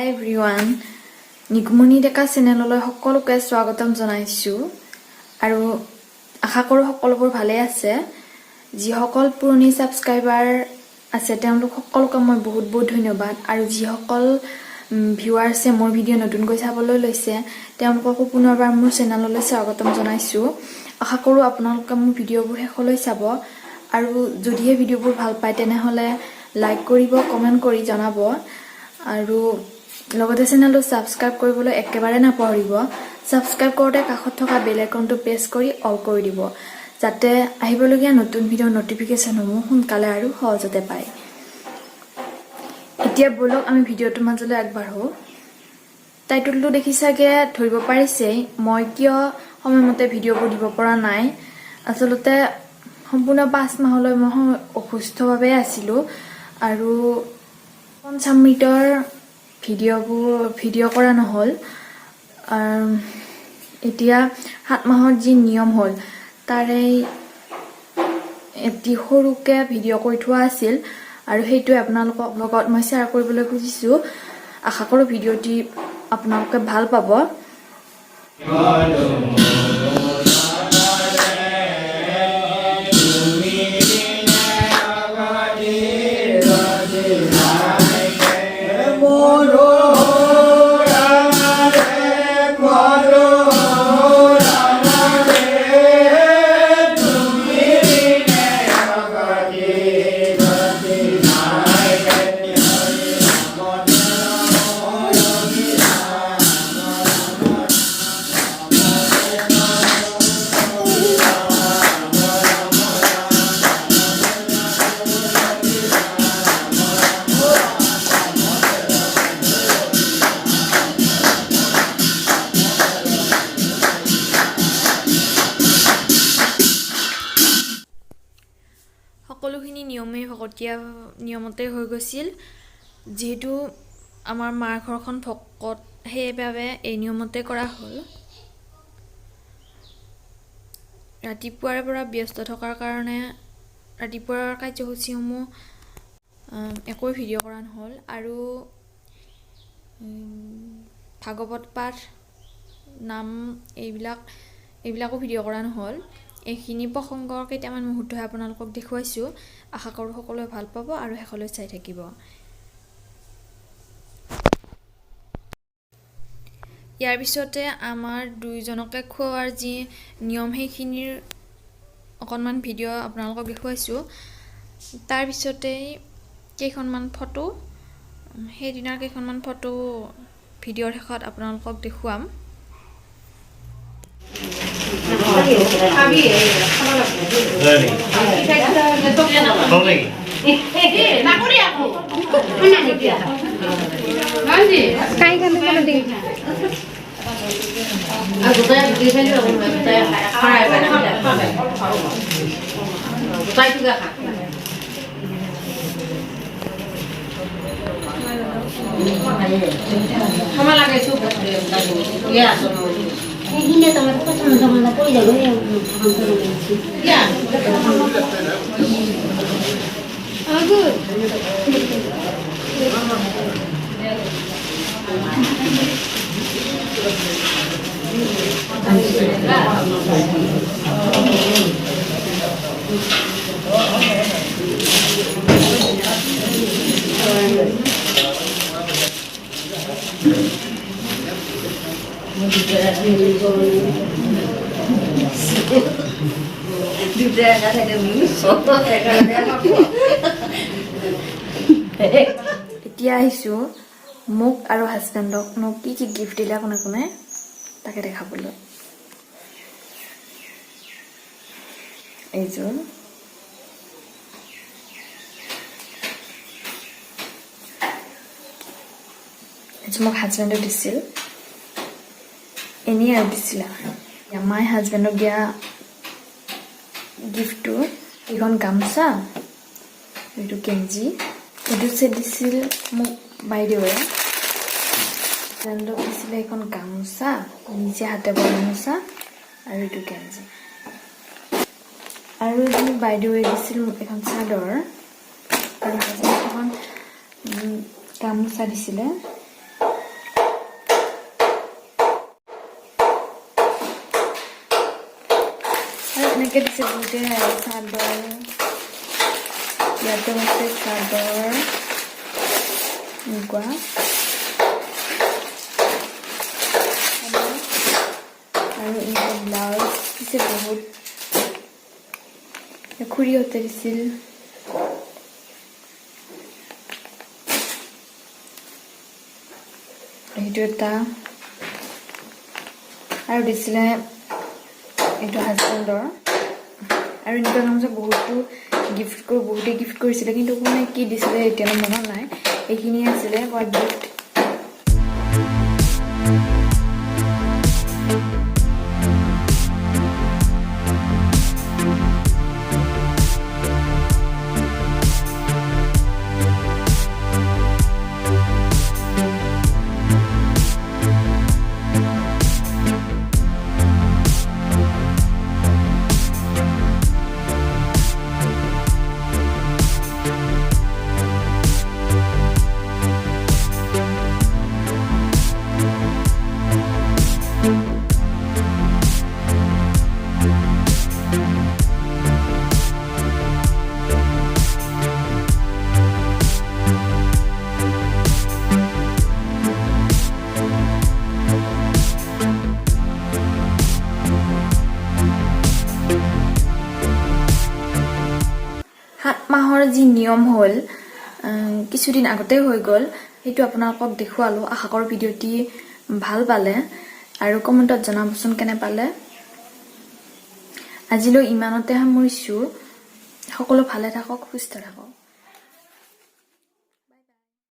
Hi everyone. Nikumoni ডেকা চেনেললৈ সকলোকে স্বাগতম জনাইছো আৰু আশা কৰো সকলোবোৰ ভালে আছে যিসকল পুৰণি সাবস্ক্ৰাইবাৰ আছে তেওঁলোক সকলোকে মই বহুত বহুত ধন্যবাদ আৰু যিসকল ভিউৱাৰ্ছে মোৰ ভিডিও নতুনকৈ চাবলৈ লৈছে তেওঁলোককো পুনৰবাৰ মোৰ চেনেললৈ স্বাগতম জনাইছো আশা কৰো আপোনালোকে মোৰ ভিডিওবোৰ শেষলৈ চাব আৰু যদিহে ভিডিওবোৰ ভাল পায় তেনেহলে লাইক কৰিব কমেন্ট কৰি জনাব আৰু লগতে চেনেলটো সাবস্ক্ৰাইব কৰিবলৈ একেবাৰে নাপাহৰিব সাবস্ক্ৰাইব কৰোতে কাষত থকা বেল আইকনটো প্ৰেছ কৰি অল কৰি দিব যাতে আহিবলগীয়া নতুন ভিডিওৰ নটিফিকেশনসমূহ সোনকালে আৰু সহজতে পায় এতিয়া বলক আমি ভিডিওটোৰ মাজলৈ আগবাঢ়ো টাইটেলটো দেখিছাগে ধৰিব পাৰিছে মই কিয় সময়মতে ভিডিওবোৰ দিব পৰা নাই আসলতে সম্পূৰ্ণ 5 মাহলৈ মই অসুস্থভাৱে আছিলো আৰু 50 মিনিটৰ ভিডিও কৰা নহল এতিয়া 7 মাহৰ যি নিয়ম হল তাৰে এটি সৰুকে ভিডিও কৰি থোৱা আছিল আৰু হেইটো আপোনালোকৰ লগত মই শেয়াৰ কৰিবলৈ খুজিছো আশা কৰো ভিডিওটি আপোনালোকে ভাল পাব সকলোখিনি নিয়মে ভকতীয়া নিয়মতে হৈ গৈছিল যেহেতু আমাৰ মাৰ ঘৰখন ভকত হেইভাবে এই নিয়মতে কৰা হল ৰাতিপুৱাৰ পৰা ব্যস্ত থকাৰ কাৰণে ৰাতিপুৱাৰ কাৰ্যসূচীসমূহ একো ভিডিও কৰা নহল আৰু ভাগৱত পাঠ নাম এইবিলাকো ভিডিও কৰা নহল এইখিনি প্ৰসংগৰ কেইটামান মুহূৰ্ত আপোনালোকক দেখুৱাইছো আশা কৰো সকলোৱে ভাল পাব আৰু শেষলৈ চাই থাকিব ইয়াৰ পিছতে আমাৰ দুইজনকে খোৱাৰ যি নিয়ম সেইখিনিৰ অকনমান ভিডিও আপোনালোকক দেখুৱাইছো তাৰ পিছতে কেইখনমান ফটো সেই দিনৰ কেইখনমান ফটো ভিডিওৰ শেষত আপোনালোকক দেখুৱাম Hindi teman aku sama-sama aku jago yang ya. Oh good. এতিয়া আহিছো মোক আৰু হাজবেণ্ডক কি গিফ্ট দিলে কোনে কোনে তাকে দেখাবলৈ এইযোৰ মোক হাজবেণ্ডে দিছিল এনে আৰু দিছিল মাই হাজবেণ্ডক দিয়া গিফ্টটো এখন গামছা এইটো কেঞ্জি এইটো সেট দিছিল মোক বাইদেউৱে হাজবেণ্ডক দিছিলে এখন গামছা নিজে হাতে বোৱা গামছা আৰু এইটো কেঞ্জি আৰু এজনী বাইদেউৱে দিছিল মোক এখন চাদৰ আৰু হাজবেণ্ডক এখন গামছা দিছিলে এনেকৈ দিছে বহুতে চাদৰ ইয়াতো আছে চাদৰ এনেকুৱা আৰু এনেকুৱা ব্লাউজ দিছে বহুত খুৰীহঁতে দিছিল এইটো এটা আৰু দিছিলে এইটো হাজবেণ্ডৰ আৰু এনেকুৱা গামোচা বহুতে গিফ্ট কৰিছিলে কিন্তু কোনে কি দিছিলে এতিয়া মনত নাই এইখিনি আছিলে বৰ গিফ্ট মাহৰ যি নিয়ম হ'ল কিছুদিন আগতে হৈ গ'ল সেইটো আপোনালোকক দেখুৱালোঁ আশা কৰোঁ ভিডিঅ'টি ভাল পালে আৰু কমেণ্টত জনাবচোন কেনে পালে আজিলৈ ইমানতে সামৰিছোঁ সকলো ভালে থাকক সুস্থ থাকক